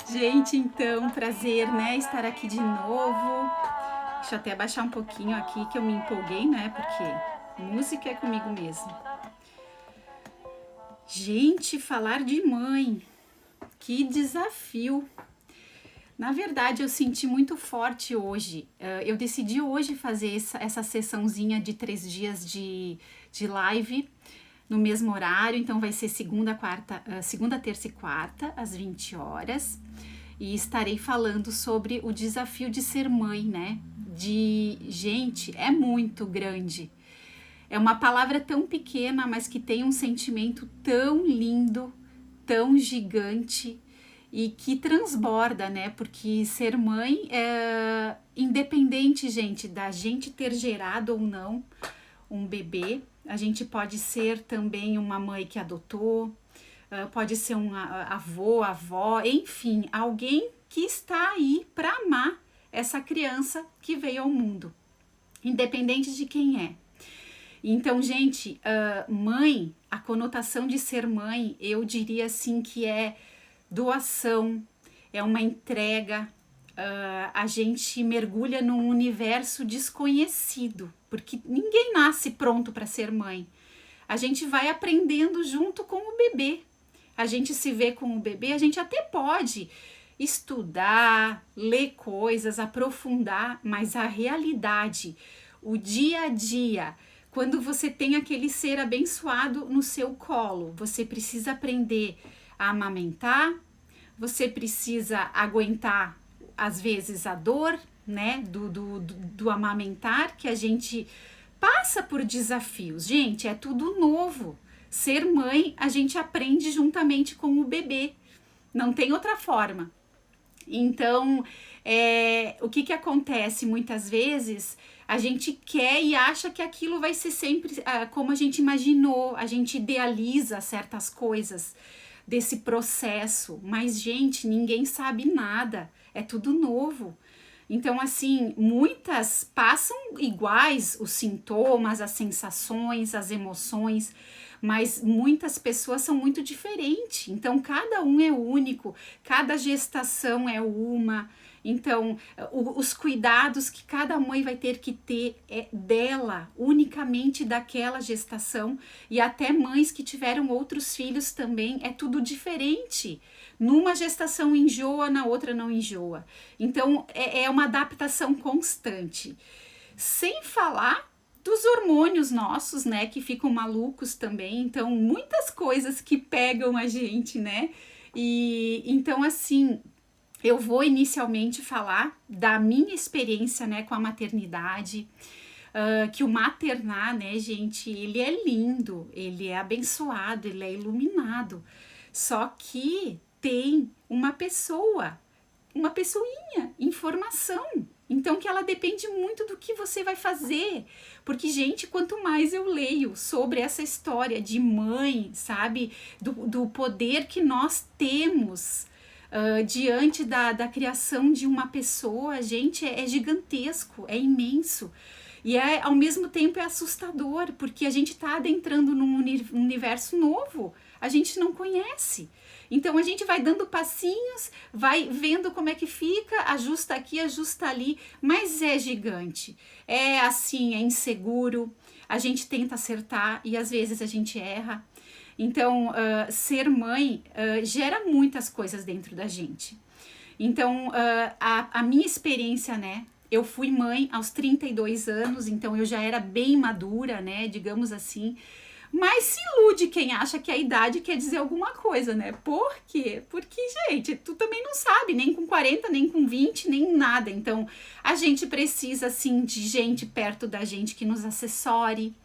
Gente, então, prazer, né, estar aqui de novo. Deixa eu até abaixar um pouquinho aqui que eu me empolguei, né, porque música é comigo mesmo. Gente, falar de mãe, que desafio. Na verdade, eu senti muito forte hoje. Eu decidi hoje fazer essa sessãozinha de 3 dias de live no mesmo horário, então vai ser segunda, terça e quarta, às 20 horas. E estarei falando sobre o desafio de ser mãe, né? Gente, é muito grande. É uma palavra tão pequena, mas que tem um sentimento tão lindo, tão gigante e que transborda, né? Porque ser mãe é independente, gente, da gente ter gerado ou não um bebê. A gente pode ser também uma mãe que adotou, pode ser um avô, avó, enfim, alguém que está aí para amar essa criança que veio ao mundo, independente de quem é. Então, gente, mãe, a conotação de ser mãe, eu diria assim que é doação, é uma entrega. A gente mergulha num universo desconhecido, porque ninguém nasce pronto para ser mãe. A gente vai aprendendo junto com o bebê. A gente se vê com o bebê, a gente até pode estudar, ler coisas, aprofundar, mas a realidade, o dia a dia, quando você tem aquele ser abençoado no seu colo, você precisa aprender a amamentar, você precisa aguentar, às vezes, a dor, né, do amamentar, que a gente passa por desafios. Gente, é tudo novo. Ser mãe, a gente aprende juntamente com o bebê. Não tem outra forma. Então, o que acontece muitas vezes? A gente quer e acha que aquilo vai ser sempre como a gente imaginou, a gente idealiza certas coisas desse processo, mas, gente, ninguém sabe nada, é tudo novo. Então, assim, muitas passam iguais os sintomas, as sensações, as emoções, mas muitas pessoas são muito diferentes. Então, cada um é único, cada gestação é uma. Então, os cuidados que cada mãe vai ter que ter é dela, unicamente daquela gestação, e até mães que tiveram outros filhos também, é tudo diferente. Numa gestação enjoa, na outra não enjoa. Então, é uma adaptação constante. Sem falar dos hormônios nossos, né, que ficam malucos também. Então, muitas coisas que pegam a gente, né? E então, assim, eu vou inicialmente falar da minha experiência, né, com a maternidade, que o maternar, né, gente, ele é lindo, ele é abençoado, ele é iluminado. Só que tem uma pessoinha em formação. Então, que ela depende muito do que você vai fazer. Porque, gente, quanto mais eu leio sobre essa história de mãe, sabe? Do poder que nós temos diante da criação de uma pessoa, gente, é gigantesco, é imenso. E ao mesmo tempo é assustador, porque a gente está adentrando num universo novo, a gente não conhece. Então a gente vai dando passinhos, vai vendo como é que fica, ajusta aqui, ajusta ali, mas é gigante. É assim, é inseguro, a gente tenta acertar e às vezes a gente erra. Então, ser mãe gera muitas coisas dentro da gente. Então, a minha experiência, né? Eu fui mãe aos 32 anos, então eu já era bem madura, né? Digamos assim. Mas se ilude quem acha que a idade quer dizer alguma coisa, né? Por quê? Porque, gente, tu também não sabe, nem com 40, nem com 20, nem nada. Então, a gente precisa, assim, de gente perto da gente que nos assessore.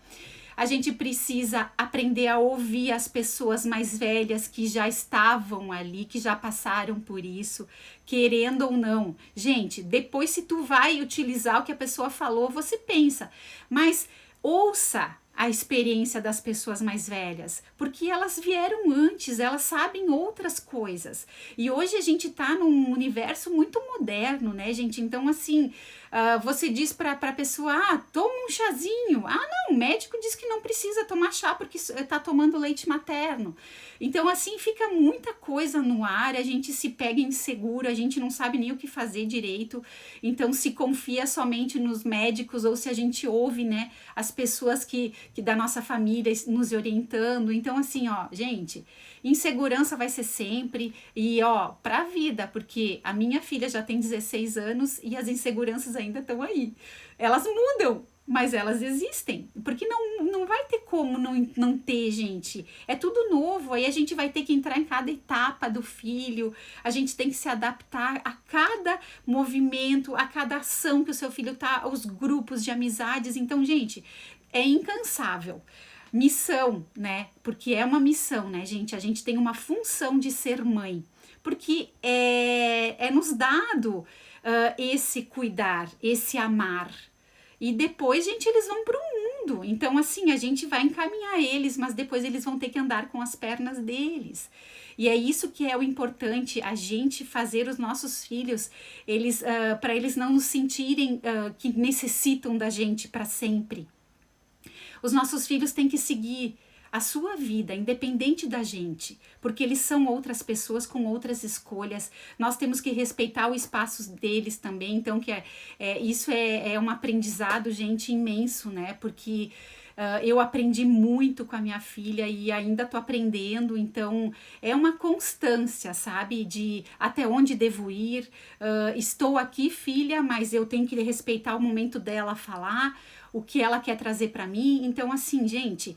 A gente precisa aprender a ouvir as pessoas mais velhas que já estavam ali, que já passaram por isso, querendo ou não. Gente, depois se tu vai utilizar o que a pessoa falou, você pensa, mas ouça a experiência das pessoas mais velhas, porque elas vieram antes, elas sabem outras coisas. E hoje a gente tá num universo muito moderno, né, gente? Então, assim, Você diz para a pessoa, toma um chazinho. Não, o médico diz que não precisa tomar chá porque está tomando leite materno. Então, assim, fica muita coisa no ar, a gente se pega inseguro, a gente não sabe nem o que fazer direito. Então, se confia somente nos médicos ou se a gente ouve, né, as pessoas que da nossa família nos orientando. Então, assim, gente, insegurança vai ser sempre e, pra vida, porque a minha filha já tem 16 anos e as inseguranças ainda estão aí. Elas mudam, mas elas existem, porque não vai ter como não ter, gente. É tudo novo, aí a gente vai ter que entrar em cada etapa do filho, a gente tem que se adaptar a cada movimento, a cada ação que o seu filho tá, os grupos de amizades. Então, gente, é incansável. Missão, né? Porque é uma missão, né, gente? A gente tem uma função de ser mãe, porque é nos dado esse cuidar, esse amar. E depois, gente, eles vão para o mundo. Então, assim, a gente vai encaminhar eles, mas depois eles vão ter que andar com as pernas deles. E é isso que é o importante, a gente fazer os nossos filhos, para eles não nos sentirem que necessitam da gente para sempre. Os nossos filhos têm que seguir a sua vida, independente da gente, porque eles são outras pessoas com outras escolhas. Nós temos que respeitar o espaço deles também. Então, isso é um aprendizado, gente, imenso, né? Porque eu aprendi muito com a minha filha e ainda tô aprendendo, então é uma constância, sabe, de até onde devo ir, estou aqui, filha, mas eu tenho que respeitar o momento dela falar, o que ela quer trazer para mim. Então, assim, gente,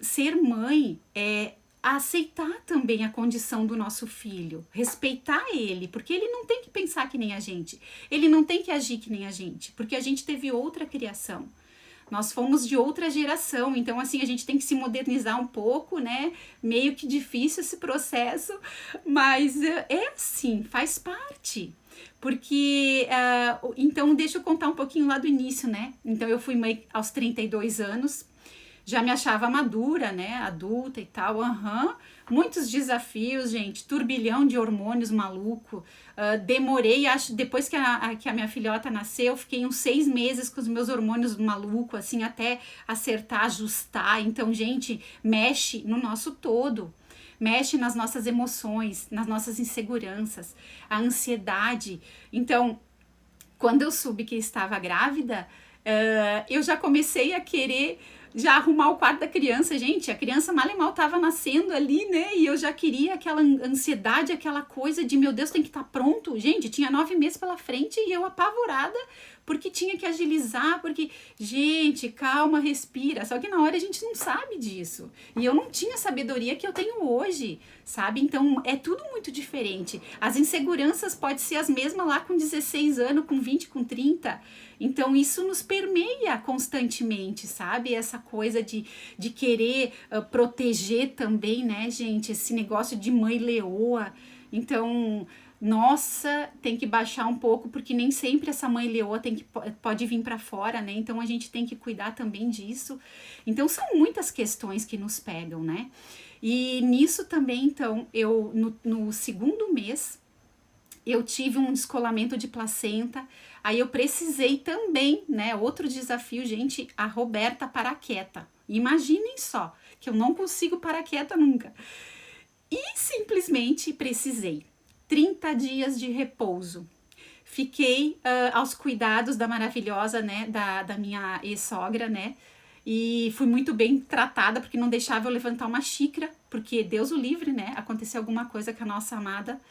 ser mãe é aceitar também a condição do nosso filho, respeitar ele, porque ele não tem que pensar que nem a gente, ele não tem que agir que nem a gente, porque a gente teve outra criação. Nós fomos de outra geração, então assim, a gente tem que se modernizar um pouco, né? Meio que difícil esse processo, mas é assim, faz parte. Porque, então deixa eu contar um pouquinho lá do início, né? Então eu fui mãe aos 32 anos, já me achava madura, né? Adulta e tal, muitos desafios, gente, turbilhão de hormônios maluco. Demorei, acho, depois que a minha filhota nasceu, fiquei uns 6 meses com os meus hormônios maluco, assim, até acertar, ajustar. Então, gente, mexe no nosso todo. Mexe nas nossas emoções, nas nossas inseguranças, a ansiedade. Então, quando eu soube que estava grávida, eu já comecei a querer já arrumar o quarto da criança, gente, a criança mal e mal tava nascendo ali, né, e eu já queria aquela ansiedade, aquela coisa de, meu Deus, tem que estar pronto, gente, tinha 9 meses pela frente e eu apavorada, porque tinha que agilizar, porque, gente, calma, respira, só que na hora a gente não sabe disso, e eu não tinha a sabedoria que eu tenho hoje, sabe, então é tudo muito diferente, as inseguranças podem ser as mesmas lá com 16 anos, com 20, com 30, então isso nos permeia constantemente, sabe, essa coisa de querer proteger também, né, gente, esse negócio de mãe leoa, então... Nossa, tem que baixar um pouco, porque nem sempre essa mãe leoa pode vir para fora, né? Então a gente tem que cuidar também disso. Então são muitas questões que nos pegam, né? E nisso também, então, eu no segundo mês, eu tive um descolamento de placenta, aí eu precisei também, né? Outro desafio, gente, a Roberta parar quieta. Imaginem só, que eu não consigo parar quieta nunca. E simplesmente precisei. 30 dias de repouso. Fiquei aos cuidados da maravilhosa, né, da minha ex-sogra, né, e fui muito bem tratada, porque não deixava eu levantar uma xícara, porque Deus o livre, né, aconteceu alguma coisa com a nossa amada.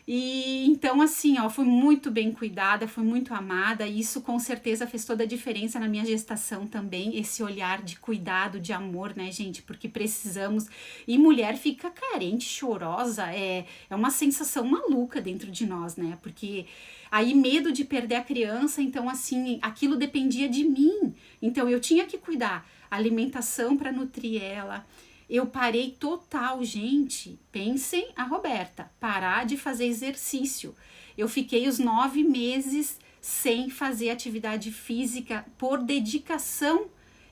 E então, assim, fui muito bem cuidada, fui muito amada, e isso com certeza fez toda a diferença na minha gestação também, esse olhar de cuidado, de amor, né, gente, porque precisamos, e mulher fica carente, chorosa, é uma sensação maluca dentro de nós, né, porque aí medo de perder a criança, então assim, aquilo dependia de mim, então eu tinha que cuidar, alimentação para nutrir ela. Eu parei total, gente, pensem a Roberta, parar de fazer exercício. Eu fiquei os 9 meses sem fazer atividade física por dedicação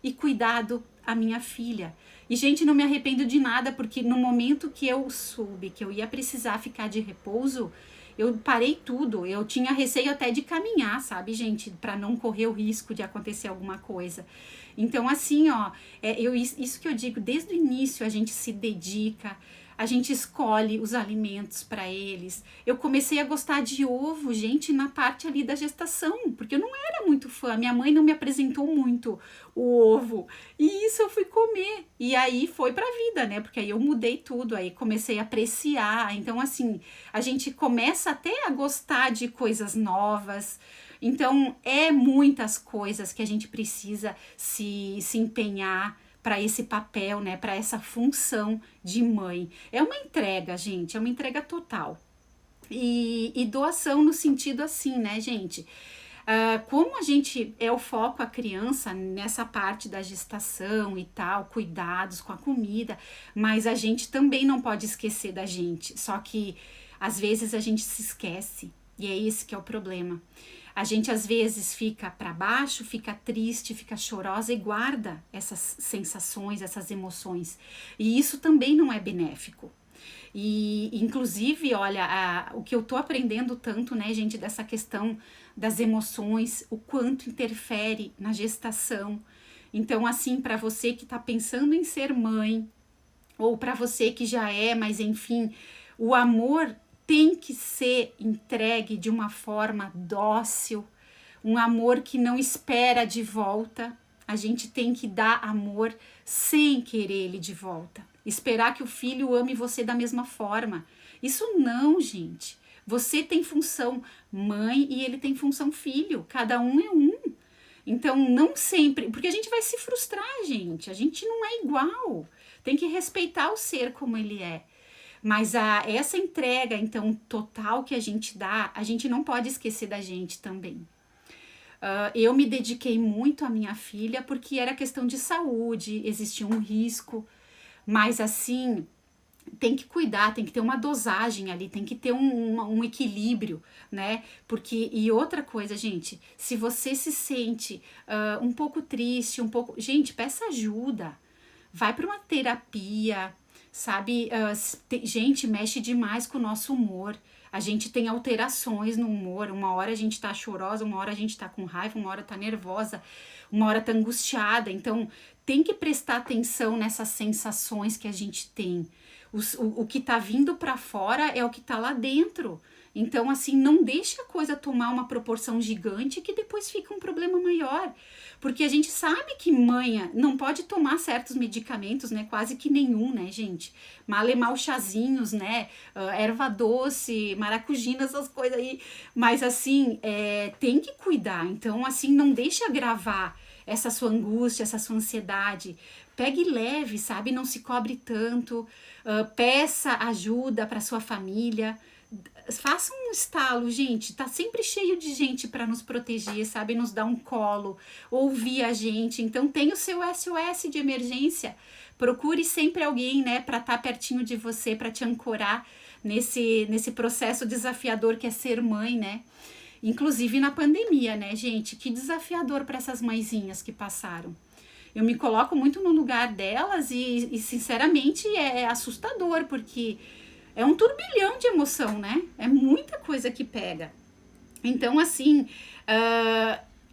e cuidado à minha filha. E, gente, não me arrependo de nada, porque no momento que eu soube que eu ia precisar ficar de repouso, eu parei tudo. Eu tinha receio até de caminhar, sabe, gente? Para não correr o risco de acontecer alguma coisa. Então, assim, ó, isso que eu digo, desde o início a gente se dedica, a gente escolhe os alimentos para eles. Eu comecei a gostar de ovo, gente, na parte ali da gestação, porque eu não era muito fã. Minha mãe não me apresentou muito o ovo. E isso eu fui comer. E aí foi pra vida, né? Porque aí eu mudei tudo, aí comecei a apreciar. Então, assim, a gente começa até a gostar de coisas novas. Então, é muitas coisas que a gente precisa se empenhar para esse papel, né, para essa função de mãe. É uma entrega, gente, é uma entrega total. E doação no sentido assim, né, gente? Como a gente é o foco a criança nessa parte da gestação e tal, cuidados com a comida, mas a gente também não pode esquecer da gente. Só que às vezes a gente se esquece e é esse que é o problema. A gente às vezes fica para baixo, fica triste, fica chorosa e guarda essas sensações, essas emoções. E isso também não é benéfico. E, inclusive, olha, o que eu tô aprendendo tanto, né, gente, dessa questão das emoções, o quanto interfere na gestação. Então, assim, para você que tá pensando em ser mãe, ou para você que já é, mas enfim, o amor tem que ser entregue de uma forma dócil, um amor que não espera de volta. A gente tem que dar amor sem querer ele de volta. Esperar que o filho ame você da mesma forma. Isso não, gente. Você tem função mãe e ele tem função filho. Cada um é um. Então, não sempre... Porque a gente vai se frustrar, gente. A gente não é igual. Tem que respeitar o ser como ele é. Mas essa entrega, então, total que a gente dá, a gente não pode esquecer da gente também. Eu me dediquei muito à minha filha porque era questão de saúde, existia um risco, mas assim, tem que cuidar, tem que ter uma dosagem ali, tem que ter um equilíbrio, né? Porque, e outra coisa, gente, se você se sente um pouco triste, gente, peça ajuda, vai para uma terapia, sabe? Gente, mexe demais com o nosso humor. A gente tem alterações no humor. Uma hora a gente tá chorosa, uma hora a gente tá com raiva, uma hora tá nervosa, uma hora tá angustiada. Então, tem que prestar atenção nessas sensações que a gente tem. O que tá vindo para fora é o que tá lá dentro. Então, assim, não deixa a coisa tomar uma proporção gigante que depois fica um problema maior. Porque a gente sabe que mãe não pode tomar certos medicamentos, né? Quase que nenhum, né, gente? Mal chazinhos, né? Erva doce, maracujina, essas coisas aí. Mas, assim, tem que cuidar. Então, assim, não deixa agravar essa sua angústia, essa sua ansiedade. Pegue leve, sabe? Não se cobre tanto. Peça ajuda para sua família. Faça um estalo, gente, tá sempre cheio de gente para nos proteger, sabe, nos dar um colo, ouvir a gente. Então tem o seu SOS de emergência. Procure sempre alguém, né, para estar pertinho de você, para te ancorar nesse processo desafiador que é ser mãe, né? Inclusive na pandemia, né, gente? Que desafiador para essas mãezinhas que passaram. Eu me coloco muito no lugar delas e sinceramente é assustador, porque é um turbilhão de emoção, né? É muita coisa que pega. Então, assim,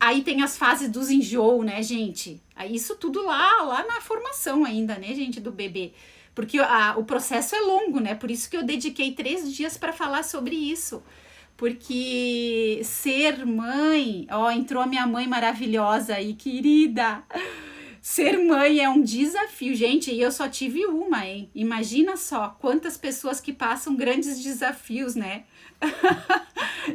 aí tem as fases dos enjoo, né, gente? Aí isso tudo lá na formação ainda, né, gente, do bebê. Porque o processo é longo, né? Por isso que eu dediquei 3 dias para falar sobre isso. Porque ser mãe... Ó, entrou a minha mãe maravilhosa aí, querida... Ser mãe é um desafio, gente, e eu só tive uma, hein? Imagina só quantas pessoas que passam grandes desafios, né?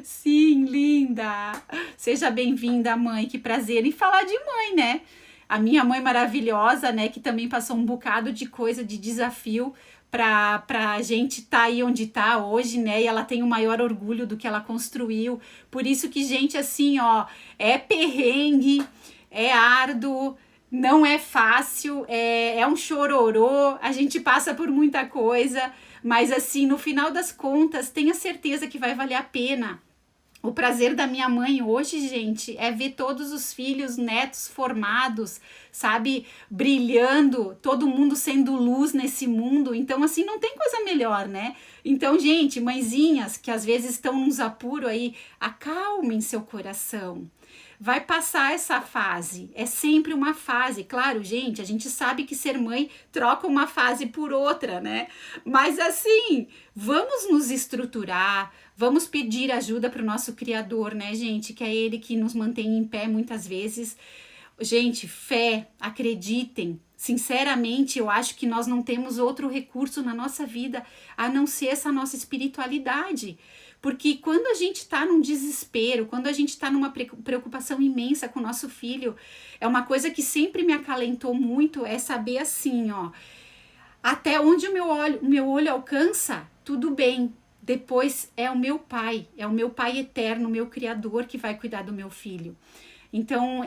Sim, linda! Seja bem-vinda, mãe, que prazer em falar de mãe, né? A minha mãe maravilhosa, né, que também passou um bocado de coisa, de desafio pra gente tá aí onde tá hoje, né? E ela tem o maior orgulho do que ela construiu. Por isso que, gente, assim, ó, é perrengue, é árduo, não é fácil, é um chororô, a gente passa por muita coisa, mas assim, no final das contas, tenha certeza que vai valer a pena O prazer da minha mãe hoje, gente, é ver todos os filhos, netos formados, sabe, brilhando, todo mundo sendo luz nesse mundo. Então, assim, não tem coisa melhor, né? Então, gente, mãezinhas que às vezes estão nos apuros aí, acalmem seu coração. Vai passar essa fase, é sempre uma fase. Claro, gente, a gente sabe que ser mãe troca uma fase por outra, né? Mas assim, vamos nos estruturar, vamos pedir ajuda para o nosso Criador, né, gente? Que é Ele que nos mantém em pé muitas vezes. Gente, fé, acreditem. Sinceramente, eu acho que nós não temos outro recurso na nossa vida a não ser essa nossa espiritualidade. Porque quando a gente está num desespero, quando a gente está numa preocupação imensa com o nosso filho, é uma coisa que sempre me acalentou muito, é saber assim, ó, até onde o meu olho alcança, tudo bem. Depois é o meu pai eterno, o meu Criador que vai cuidar do meu filho. Então,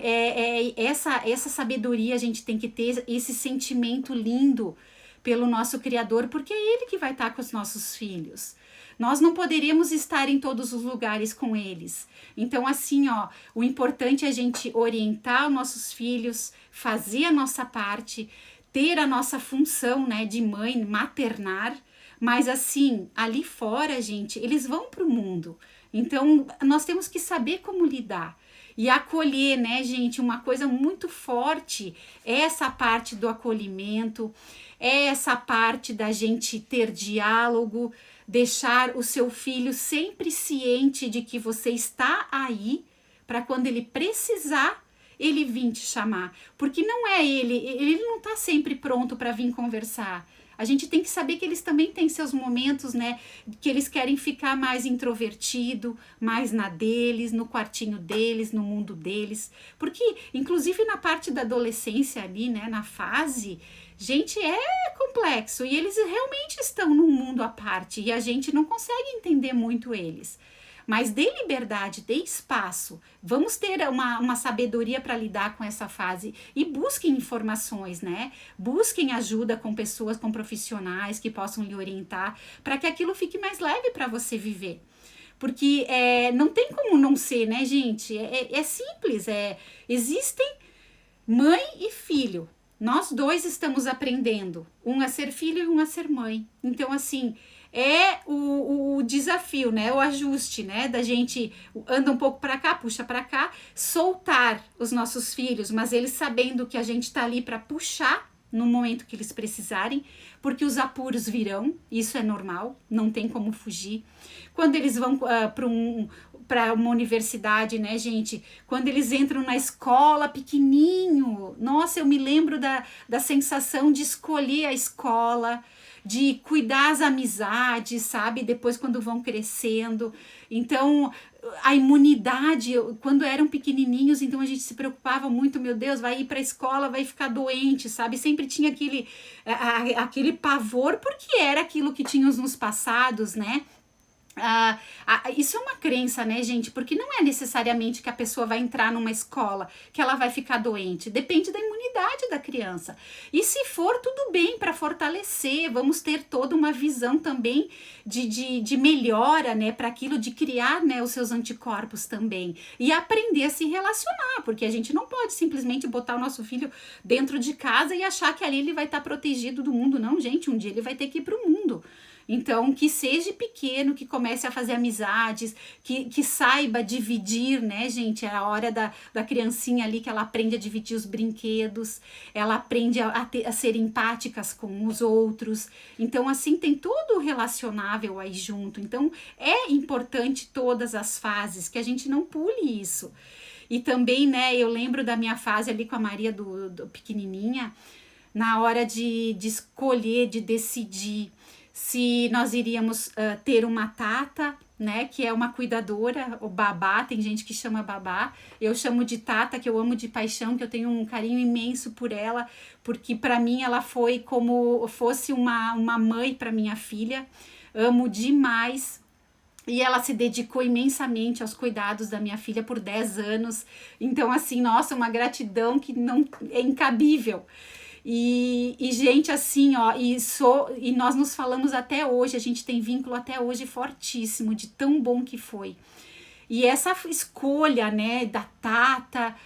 essa sabedoria a gente tem que ter, esse sentimento lindo pelo nosso Criador, porque é Ele que vai estar com os nossos filhos. Nós não poderíamos estar em todos os lugares com eles. Então, assim, ó, o importante é a gente orientar os nossos filhos, fazer a nossa parte, ter a nossa função, né, de mãe, maternar, mas assim, ali fora, gente, eles vão para o mundo. Então, nós temos que saber como lidar. E acolher, né, gente, uma coisa muito forte é essa parte do acolhimento, é essa parte da gente ter diálogo, deixar o seu filho sempre ciente de que você está aí para quando ele precisar, ele vir te chamar. Porque não é ele não está sempre pronto para vir conversar. A gente tem que saber que eles também têm seus momentos, né? Que eles querem ficar mais introvertido, mais na deles, no quartinho deles, no mundo deles. Porque, inclusive, na parte da adolescência ali, né? Na fase, gente, é complexo. E eles realmente estão num mundo à parte. E a gente não consegue entender muito eles. Mas dê liberdade, dê espaço. Vamos ter uma sabedoria para lidar com essa fase e busquem informações, né? Busquem ajuda com pessoas, com profissionais que possam lhe orientar para que aquilo fique mais leve para você viver. Porque não tem como não ser, né, gente? É simples, existem mãe e filho. Nós dois estamos aprendendo, um a ser filho e um a ser mãe. Então, assim, é o desafio, né? O ajuste, né? Da gente anda um pouco para cá, puxa para cá, soltar os nossos filhos, mas eles sabendo que a gente tá ali para puxar no momento que eles precisarem, porque os apuros virão, isso é normal, não tem como fugir. Quando eles vão para uma universidade, né, gente? Quando eles entram na escola pequenininho, nossa, eu me lembro da sensação de escolher a escola, de cuidar as amizades, sabe? Depois quando vão crescendo. Então, a imunidade, quando eram pequenininhos, então a gente se preocupava muito, meu Deus, vai ir para a escola, vai ficar doente, sabe? Sempre tinha aquele pavor, porque era aquilo que tínhamos nos passados, né? Isso é uma crença, né, gente? Porque não é necessariamente que a pessoa vai entrar numa escola que ela vai ficar doente. Depende da imunidade da criança. E se for, tudo bem para fortalecer. Vamos ter toda uma visão também de melhora, né, para aquilo de criar, né, os seus anticorpos também. E aprender a se relacionar, porque a gente não pode simplesmente botar o nosso filho dentro de casa e achar que ali ele vai estar protegido do mundo. Não, gente, um dia ele vai ter que ir para o mundo. Então, que seja pequeno, que comece a fazer amizades, que saiba dividir, né, gente? É a hora da criancinha ali que ela aprende a dividir os brinquedos, ela aprende a ser empáticas com os outros. Então, assim, tem todo o relacionável aí junto. Então, é importante todas as fases, que a gente não pule isso. E também, né, eu lembro da minha fase ali com a Maria do pequenininha, na hora de escolher, de decidir se nós iríamos ter uma tata, né, que é uma cuidadora, o babá, tem gente que chama babá, eu chamo de tata, que eu amo de paixão, que eu tenho um carinho imenso por ela, porque para mim ela foi como fosse uma mãe para minha filha, amo demais. E ela se dedicou imensamente aos cuidados da minha filha por 10 anos. Então, assim, nossa, uma gratidão que não é incabível. E gente, assim, ó, e nós nos falamos até hoje, a gente tem vínculo até hoje fortíssimo, de tão bom que foi. E essa escolha, né, da Tata,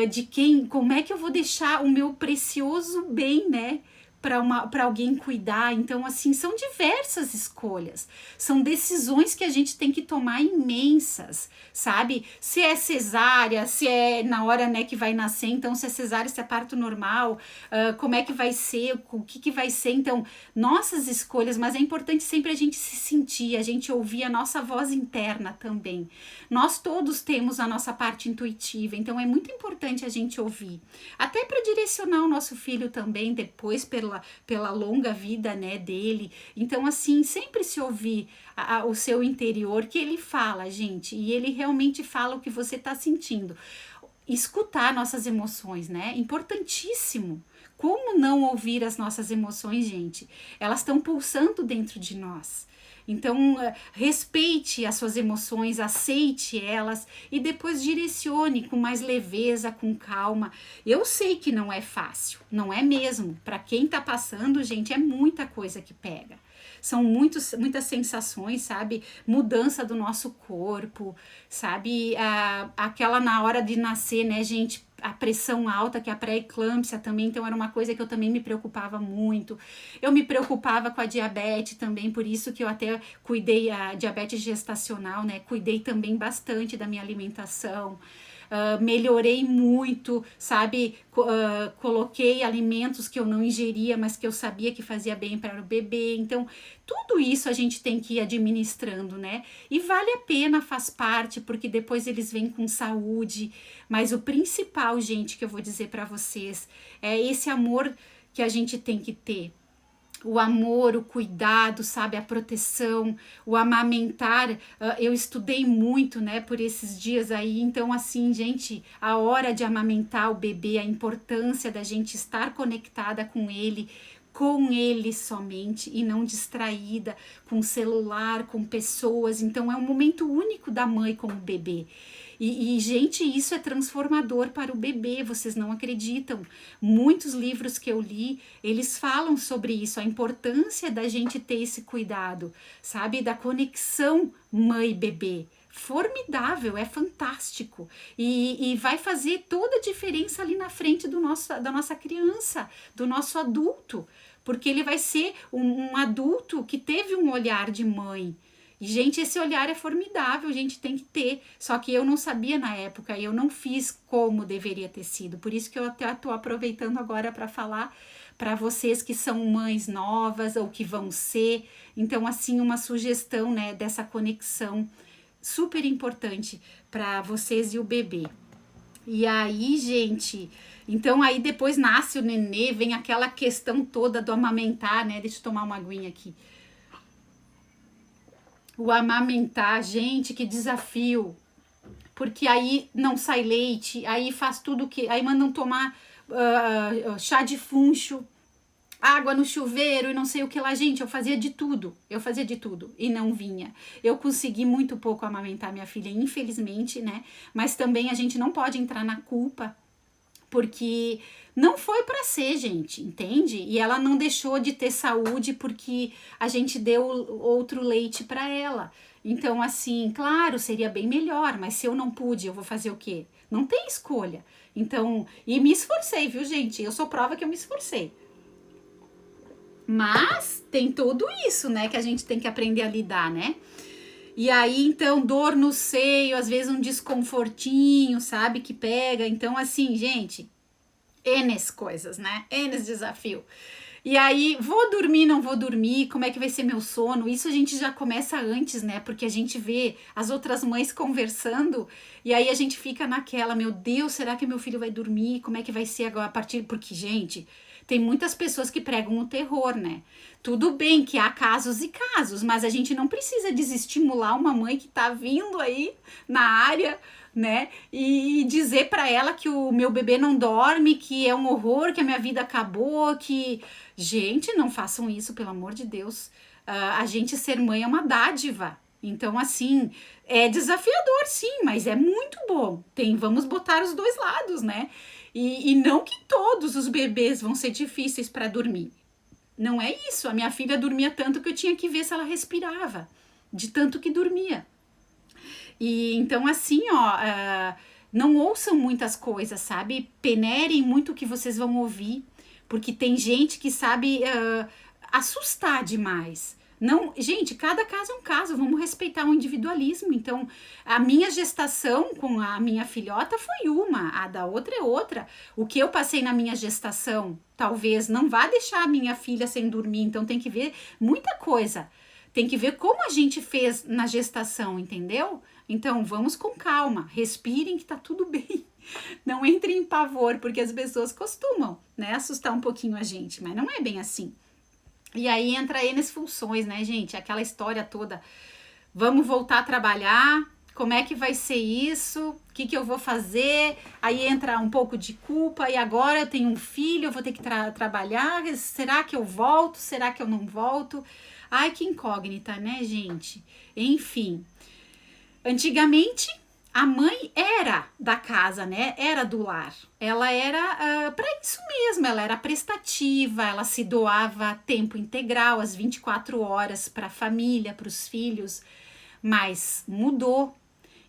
de quem, como é que eu vou deixar o meu precioso bem, né, para alguém cuidar. Então, assim, são diversas escolhas, são decisões que a gente tem que tomar imensas, sabe? Se é cesárea, se é na hora, né, que vai nascer, então se é cesárea, se é parto normal, como é que vai ser, o que vai ser, então, nossas escolhas, mas é importante sempre a gente se sentir, a gente ouvir a nossa voz interna também. Nós todos temos a nossa parte intuitiva, então é muito importante a gente ouvir, até para direcionar o nosso filho também depois pela longa vida, né, dele. Então, assim, sempre se ouvir o seu interior, que ele fala, gente, e ele realmente fala o que você está sentindo. Escutar nossas emoções, né? Importantíssimo. Como não ouvir as nossas emoções, gente? Elas estão pulsando dentro de nós. Então, respeite as suas emoções, aceite elas e depois direcione com mais leveza, com calma. Eu sei que não é fácil, não é mesmo. Para quem tá passando, gente, é muita coisa que pega. São muitas sensações, sabe? Mudança do nosso corpo, sabe? Aquela na hora de nascer, né, gente? A pressão alta, que é a pré-eclâmpsia também, então era uma coisa que eu também me preocupava muito. Eu me preocupava com a diabetes também, por isso que eu até cuidei a diabetes gestacional, né? Cuidei também bastante da minha alimentação. Melhorei muito, sabe? Coloquei alimentos que eu não ingeria, mas que eu sabia que fazia bem para o bebê. Então, tudo isso a gente tem que ir administrando, né? E vale a pena, faz parte, porque depois eles vêm com saúde. Mas o principal, gente, que eu vou dizer para vocês, é esse amor que a gente tem que ter. O amor, o cuidado, sabe, a proteção, o amamentar. Eu estudei muito, né, por esses dias aí, então assim, gente, a hora de amamentar o bebê, a importância da gente estar conectada com ele somente e não distraída com celular, com pessoas. Então é um momento único da mãe com o bebê. Gente, isso é transformador para o bebê, vocês não acreditam. Muitos livros que eu li, eles falam sobre isso, a importância da gente ter esse cuidado, sabe? Da conexão mãe-bebê. Formidável, é fantástico. E vai fazer toda a diferença ali na frente da nossa criança, do nosso adulto. Porque ele vai ser um adulto que teve um olhar de mãe. E, gente, esse olhar é formidável, a gente tem que ter. Só que eu não sabia na época, eu não fiz como deveria ter sido. Por isso que eu até estou aproveitando agora para falar para vocês que são mães novas ou que vão ser. Então, assim, uma sugestão, né, dessa conexão super importante para vocês e o bebê. E aí, gente, então aí depois nasce o nenê, vem aquela questão toda do amamentar, né? Deixa eu tomar uma aguinha aqui. O amamentar, gente, que desafio. Porque aí não sai leite, aí faz tudo que... Aí mandam tomar chá de funcho, água no chuveiro e não sei o que lá. Gente, eu fazia de tudo e não vinha. Eu consegui muito pouco amamentar minha filha, infelizmente, né? Mas também a gente não pode entrar na culpa, porque não foi para ser, gente, entende? E ela não deixou de ter saúde porque a gente deu outro leite para ela. Então, assim, claro, seria bem melhor, mas se eu não pude, eu vou fazer o quê? Não tem escolha. Então, e me esforcei, viu, gente? Eu sou prova que eu me esforcei. Mas tem tudo isso, né, que a gente tem que aprender a lidar, né? E aí, então, dor no seio, às vezes um desconfortinho, sabe, que pega. Então, assim, gente, N's coisas, né? N's desafio. E aí, vou dormir, não vou dormir, como é que vai ser meu sono? Isso a gente já começa antes, né? Porque a gente vê as outras mães conversando e aí a gente fica naquela, meu Deus, será que meu filho vai dormir? Como é que vai ser agora a partir... Porque, gente, tem muitas pessoas que pregam o terror, né? Tudo bem que há casos e casos, mas a gente não precisa desestimular uma mãe que tá vindo aí na área, né? E dizer para ela que o meu bebê não dorme, que é um horror, que a minha vida acabou, que... Gente, não façam isso, pelo amor de Deus. A gente ser mãe é uma dádiva. Então, assim, é desafiador, sim, mas é muito bom. Vamos botar os dois lados, né? E não que todos os bebês vão ser difíceis para dormir. Não é isso. A minha filha dormia tanto que eu tinha que ver se ela respirava, de tanto que dormia. E então, assim, ó, não ouçam muitas coisas, sabe? Peneirem muito o que vocês vão ouvir, porque tem gente que sabe assustar demais. Não, gente, cada caso é um caso, vamos respeitar o individualismo. Então, a minha gestação com a minha filhota foi uma, a da outra é outra. O que eu passei na minha gestação, talvez não vá deixar a minha filha sem dormir, então tem que ver muita coisa. Tem que ver como a gente fez na gestação, entendeu? Então, vamos com calma, respirem que tá tudo bem. Não entrem em pavor, porque as pessoas costumam, né, assustar um pouquinho a gente, mas não é bem assim. E aí entra N funções, né, gente? Aquela história toda. Vamos voltar a trabalhar? Como é que vai ser isso? O que eu vou fazer? Aí entra um pouco de culpa. E agora eu tenho um filho, eu vou ter que trabalhar. Será que eu volto? Será que eu não volto? Ai, que incógnita, né, gente? Enfim. Antigamente, a mãe era da casa, né? Era do lar. Ela era para isso mesmo, ela era prestativa, ela se doava tempo integral, às 24 horas para a família, para os filhos, mas mudou.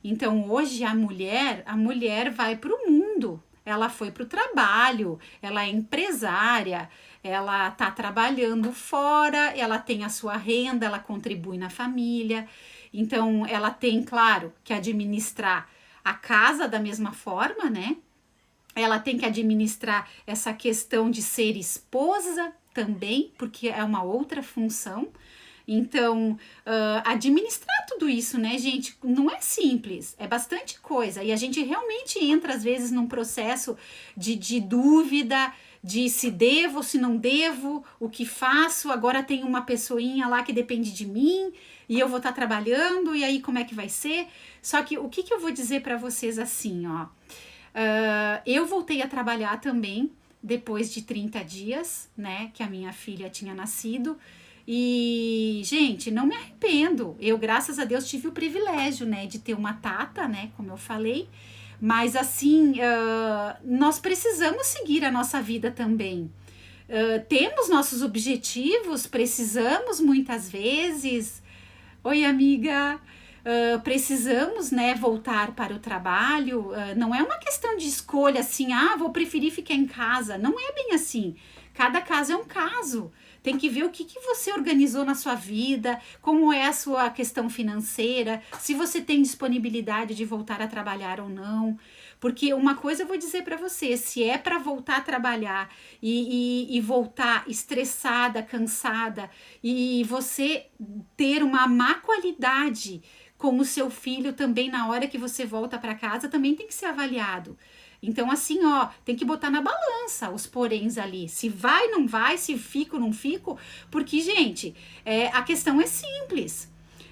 Então hoje a mulher vai para o mundo, ela foi para o trabalho, ela é empresária, ela está trabalhando fora, ela tem a sua renda, ela contribui na família. Então, ela tem, claro, que administrar a casa da mesma forma, né? Ela tem que administrar essa questão de ser esposa também, porque é uma outra função. Então, administrar tudo isso, né, gente, não é simples, é bastante coisa. E a gente realmente entra, às vezes, num processo de dúvida, de se devo, se não devo, o que faço, agora tem uma pessoinha lá que depende de mim, e eu vou estar trabalhando, e aí como é que vai ser? Só que o que eu vou dizer para vocês assim, ó, eu voltei a trabalhar também, depois de 30 dias, né, que a minha filha tinha nascido, e, gente, não me arrependo. Eu, graças a Deus, tive o privilégio, né, de ter uma tata, né, como eu falei. Mas, assim, nós precisamos seguir a nossa vida também. Temos nossos objetivos, precisamos muitas vezes. Oi, amiga. Precisamos, né, voltar para o trabalho. Não é uma questão de escolha assim, vou preferir ficar em casa. Não é bem assim. Cada caso é um caso. Tem que ver o que você organizou na sua vida, como é a sua questão financeira, se você tem disponibilidade de voltar a trabalhar ou não. Porque uma coisa eu vou dizer para você, se é para voltar a trabalhar e voltar estressada, cansada, e você ter uma má qualidade com o seu filho também na hora que você volta para casa, também tem que ser avaliado. Então, assim, ó, tem que botar na balança os poréns ali. Se vai, não vai, se fico, não fico. Porque, gente, a questão é simples.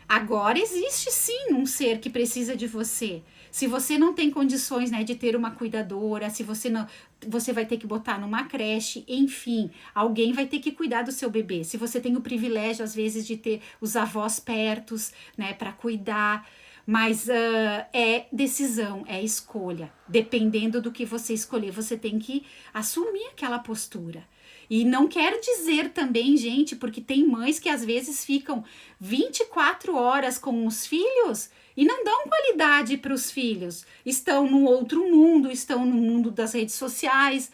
Agora existe sim um ser que precisa de você. Se você não tem condições, né, de ter uma cuidadora, se você não, você vai ter que botar numa creche, enfim, alguém vai ter que cuidar do seu bebê. Se você tem o privilégio, às vezes, de ter os avós pertos, né, para cuidar. Mas é decisão, é escolha. Dependendo do que você escolher, você tem que assumir aquela postura. E não quero dizer também, gente, porque tem mães que às vezes ficam 24 horas com os filhos e não dão qualidade para os filhos. Estão no outro mundo, estão no mundo das redes sociais.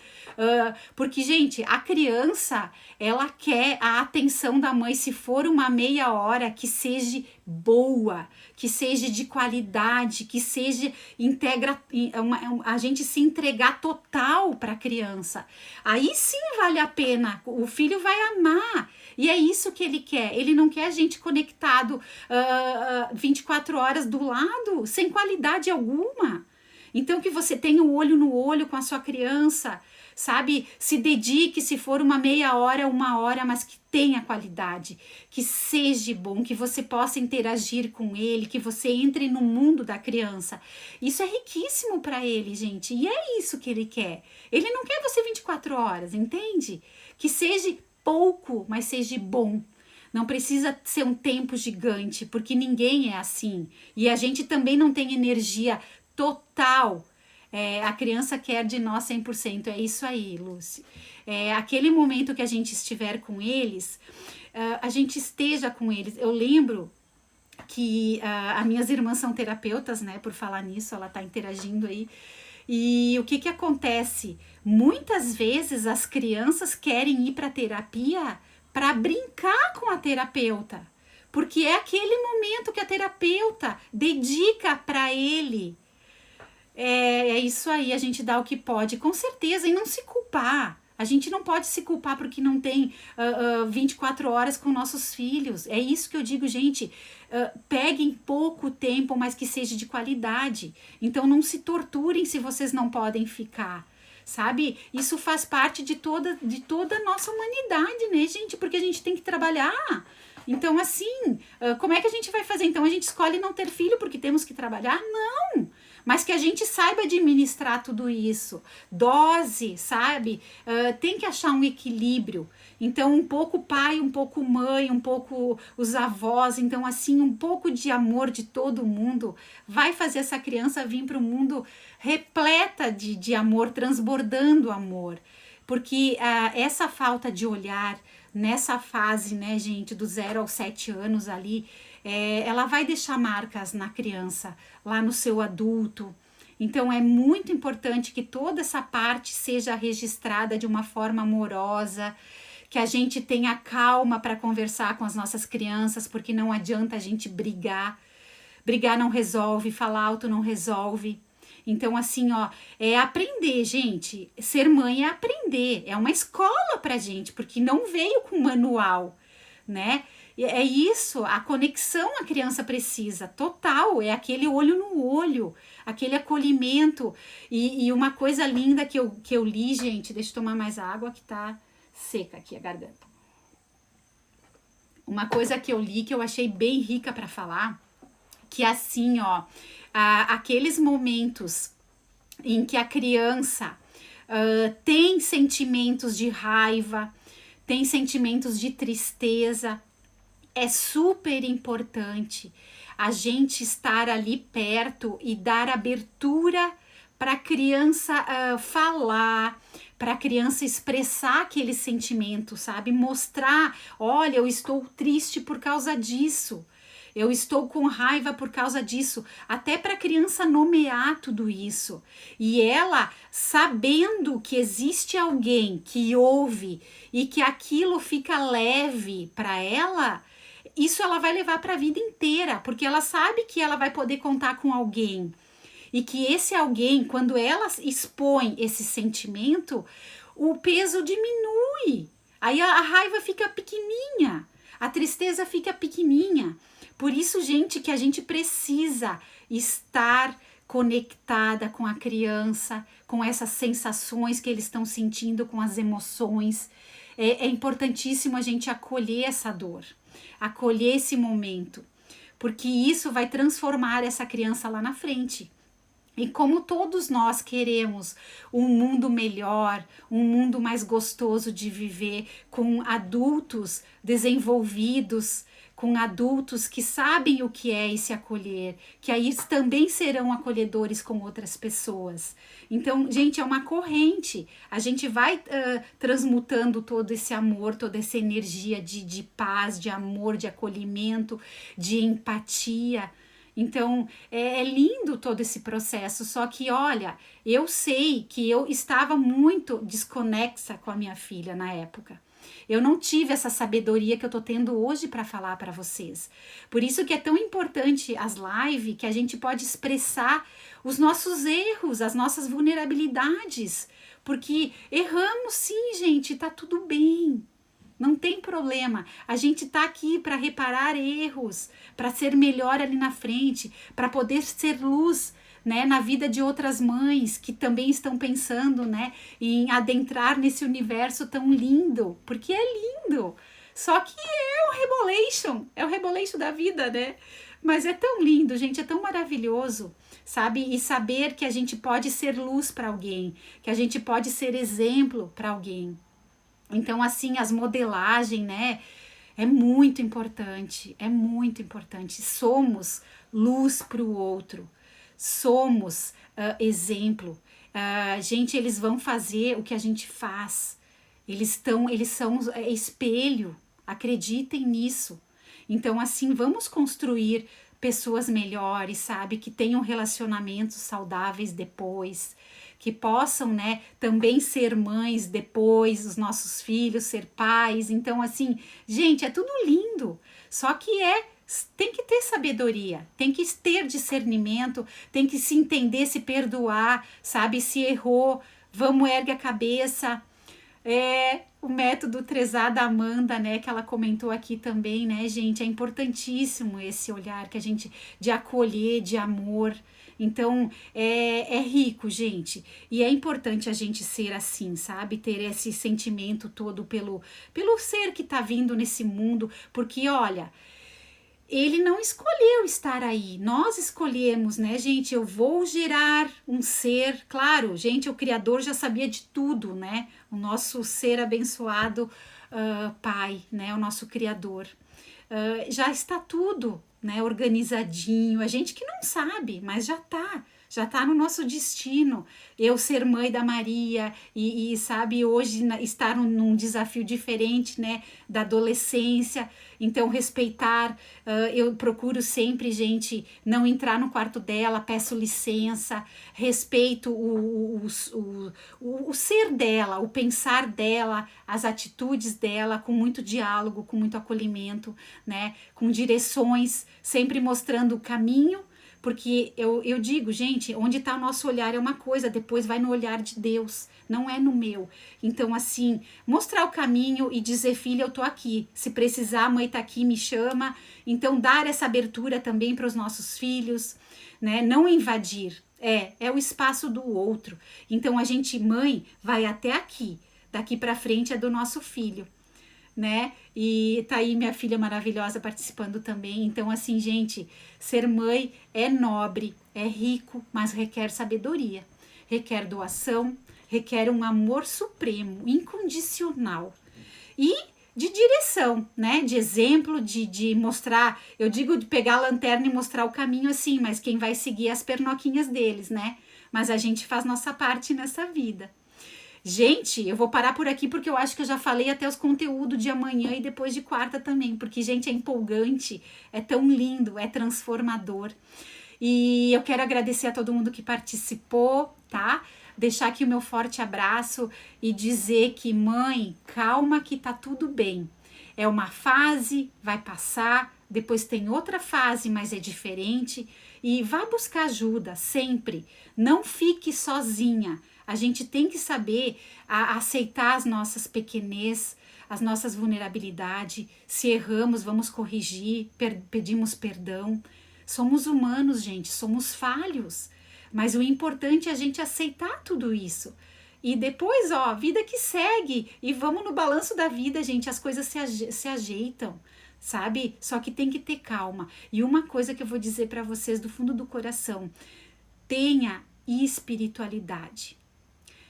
Porque, gente, a criança, ela quer a atenção da mãe, se for uma meia hora, que seja boa, que seja de qualidade, que seja a gente se entregar total para a criança. Aí sim vale a pena, o filho vai amar. E é isso que ele quer. Ele não quer a gente conectado 24 horas do lado, sem qualidade alguma. Então, que você tenha o olho no olho com a sua criança, sabe? Se dedique, se for uma meia hora, uma hora, mas que tenha qualidade, que seja bom, que você possa interagir com ele, que você entre no mundo da criança. Isso é riquíssimo para ele, gente, e é isso que ele quer. Ele não quer você 24 horas, entende? Que seja pouco, mas seja bom. Não precisa ser um tempo gigante, porque ninguém é assim. E a gente também não tem energia total. A criança quer de nós 100%. É isso aí, Lúcia. Aquele momento que a gente estiver com eles, a gente esteja com eles. Eu lembro que as minhas irmãs são terapeutas, né? Por falar nisso, ela tá interagindo aí. E o que que acontece? Muitas vezes as crianças querem ir para terapia para brincar com a terapeuta, porque é aquele momento que a terapeuta dedica para ele. É isso aí, a gente dá o que pode, com certeza, e não se culpar. A gente não pode se culpar porque não tem 24 horas com nossos filhos. É isso que eu digo, gente. Peguem pouco tempo, mas que seja de qualidade. Então não se torturem se vocês não podem ficar. Sabe? Isso faz parte de toda a nossa humanidade, né, gente? Porque a gente tem que trabalhar. Então, assim, como é que a gente vai fazer? Então, a gente escolhe não ter filho porque temos que trabalhar? Não! Mas que a gente saiba administrar tudo isso. Dose, sabe? Tem que achar um equilíbrio. Então, um pouco pai, um pouco mãe, um pouco os avós. Então, assim, um pouco de amor de todo mundo vai fazer essa criança vir para o mundo repleta de amor, transbordando amor. Porque essa falta de olhar nessa fase, né, gente, do 0 aos 7 anos ali, ela vai deixar marcas na criança, lá no seu adulto. Então é muito importante que toda essa parte seja registrada de uma forma amorosa, que a gente tenha calma para conversar com as nossas crianças, porque não adianta a gente brigar. Brigar não resolve, falar alto não resolve. Então, assim, ó, é aprender, gente. Ser mãe é aprender, é uma escola pra gente, porque não veio com manual, né? É isso, a conexão a criança precisa, total, é aquele olho no olho, aquele acolhimento. E uma coisa linda que eu li, gente, deixa eu tomar mais água que tá seca aqui a garganta. Uma coisa que eu li que eu achei bem rica para falar, que assim, ó, aqueles momentos em que a criança tem sentimentos de raiva, tem sentimentos de tristeza, é super importante a gente estar ali perto e dar abertura para a criança falar, para a criança expressar aquele sentimento, sabe? Mostrar, olha, eu estou triste por causa disso. Eu estou com raiva por causa disso, até para a criança nomear tudo isso. E ela, sabendo que existe alguém que ouve e que aquilo fica leve para ela, isso ela vai levar para a vida inteira, porque ela sabe que ela vai poder contar com alguém. E que esse alguém, quando ela expõe esse sentimento, o peso diminui. Aí a raiva fica pequenininha, a tristeza fica pequenininha. Por isso, gente, que a gente precisa estar conectada com a criança, com essas sensações que eles estão sentindo, com as emoções. É importantíssimo a gente acolher essa dor, acolher esse momento, porque isso vai transformar essa criança lá na frente. E como todos nós queremos um mundo melhor, um mundo mais gostoso de viver, com adultos desenvolvidos, com adultos que sabem o que é esse acolher, que aí também serão acolhedores com outras pessoas. Então, gente, é uma corrente. A gente vai transmutando todo esse amor, toda essa energia de paz, de amor, de acolhimento, de empatia. Então, é lindo todo esse processo, só que, olha, eu sei que eu estava muito desconexa com a minha filha na época. Eu não tive essa sabedoria que eu tô tendo hoje para falar para vocês. Por isso que é tão importante as lives, que a gente pode expressar os nossos erros, as nossas vulnerabilidades, porque erramos sim, gente, tá tudo bem. Não tem problema, a gente tá aqui para reparar erros, para ser melhor ali na frente, para poder ser luz, né, na vida de outras mães que também estão pensando, né, em adentrar nesse universo tão lindo, porque é lindo. Só que é o rebolation da vida, né? Mas é tão lindo, gente, é tão maravilhoso, sabe? E saber que a gente pode ser luz para alguém, que a gente pode ser exemplo para alguém. Então, assim, as modelagens, né? É muito importante, é muito importante. Somos luz para o outro, somos exemplo. Gente, eles vão fazer o que a gente faz. Eles são espelho, acreditem nisso. Então, assim, vamos construir pessoas melhores, sabe? Que tenham relacionamentos saudáveis depois, que possam, né, também ser mães depois, os nossos filhos ser pais. Então, assim, gente, é tudo lindo. Só que tem que ter sabedoria, tem que ter discernimento, tem que se entender, se perdoar, sabe? Se errou, vamos, ergue a cabeça. O método 3A da Amanda, né, que ela comentou aqui também, né, gente, é importantíssimo esse olhar que a gente, de acolher, de amor. Então, é rico, gente, e é importante a gente ser assim, sabe, ter esse sentimento todo pelo ser que tá vindo nesse mundo, porque, olha, ele não escolheu estar aí, nós escolhemos, né, gente? Eu vou gerar um ser, claro, gente, o Criador já sabia de tudo, né? O nosso ser abençoado, Pai, né? O nosso Criador. Já está tudo, né? Organizadinho, a gente que não sabe, mas já tá no nosso destino. Eu ser mãe da Maria e sabe, hoje estar num desafio diferente, né, da adolescência. Então, respeitar, eu procuro sempre, gente, não entrar no quarto dela, peço licença, respeito o ser dela, o pensar dela, as atitudes dela, com muito diálogo, com muito acolhimento, né, com direções, sempre mostrando o caminho. Porque eu digo, gente, onde está o nosso olhar é uma coisa, depois vai no olhar de Deus, não é no meu. Então, assim, mostrar o caminho e dizer, filha, eu tô aqui. Se precisar, a mãe tá aqui, me chama. Então, dar essa abertura também para os nossos filhos, né? Não invadir. É o espaço do outro. Então, a gente, mãe, vai até aqui. Daqui para frente é do nosso filho, né? E tá aí minha filha maravilhosa participando também. Então, assim, gente, ser mãe é nobre, é rico, mas requer sabedoria, requer doação, requer um amor supremo, incondicional e de direção, né? De exemplo, de mostrar, eu digo de pegar a lanterna e mostrar o caminho assim, mas quem vai seguir as pernoquinhas deles, né? Mas a gente faz nossa parte nessa vida. Gente, eu vou parar por aqui porque eu acho que eu já falei até os conteúdos de amanhã e depois de quarta também, porque, gente, é empolgante, é tão lindo, é transformador. E eu quero agradecer a todo mundo que participou, tá? Deixar aqui o meu forte abraço e dizer que, mãe, calma que tá tudo bem. É uma fase, vai passar, depois tem outra fase, mas é diferente. E vá buscar ajuda, sempre. Não fique sozinha. A gente tem que saber aceitar as nossas pequenez, as nossas vulnerabilidades. Se erramos, vamos corrigir, pedimos perdão. Somos humanos, gente, somos falhos. Mas o importante é a gente aceitar tudo isso. E depois, ó, vida que segue. E vamos no balanço da vida, gente, as coisas se ajeitam, sabe? Só que tem que ter calma. E uma coisa que eu vou dizer para vocês do fundo do coração: tenha espiritualidade.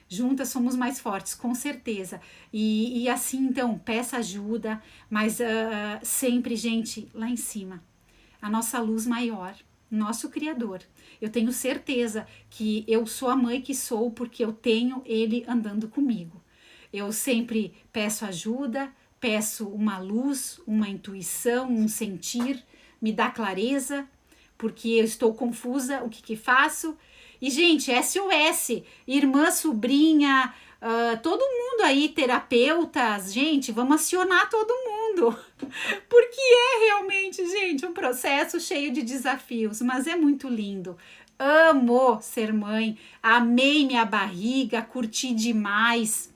Juntas somos mais fortes, com certeza. E assim, então, peça ajuda, mas sempre, gente, lá em cima. A nossa luz maior, nosso Criador. Eu tenho certeza que eu sou a mãe que sou porque eu tenho Ele andando comigo. Eu sempre peço ajuda, peço uma luz, uma intuição, um sentir, me dá clareza, porque eu estou confusa, o que faço? E, gente, SOS, irmã, sobrinha, todo mundo aí, terapeutas, gente, vamos acionar todo mundo, porque é realmente, gente, um processo cheio de desafios, mas é muito lindo. Amo ser mãe, amei minha barriga, curti demais,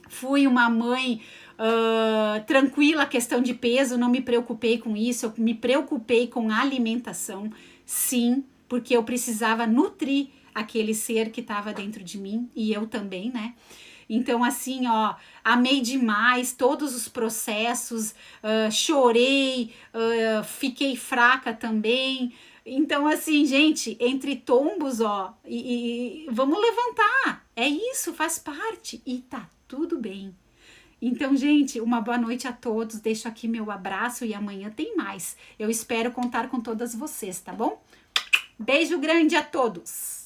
fui uma mãe tranquila, questão de peso, não me preocupei com isso, eu me preocupei com a alimentação, sim, porque eu precisava nutrir aquele ser que estava dentro de mim, e eu também, né? Então, assim, ó, amei demais todos os processos, chorei, fiquei fraca também. Então, assim, gente, entre tombos, ó, e vamos levantar. É isso, faz parte. E tá tudo bem. Então, gente, uma boa noite a todos. Deixo aqui meu abraço e amanhã tem mais. Eu espero contar com todas vocês, tá bom? Beijo grande a todos!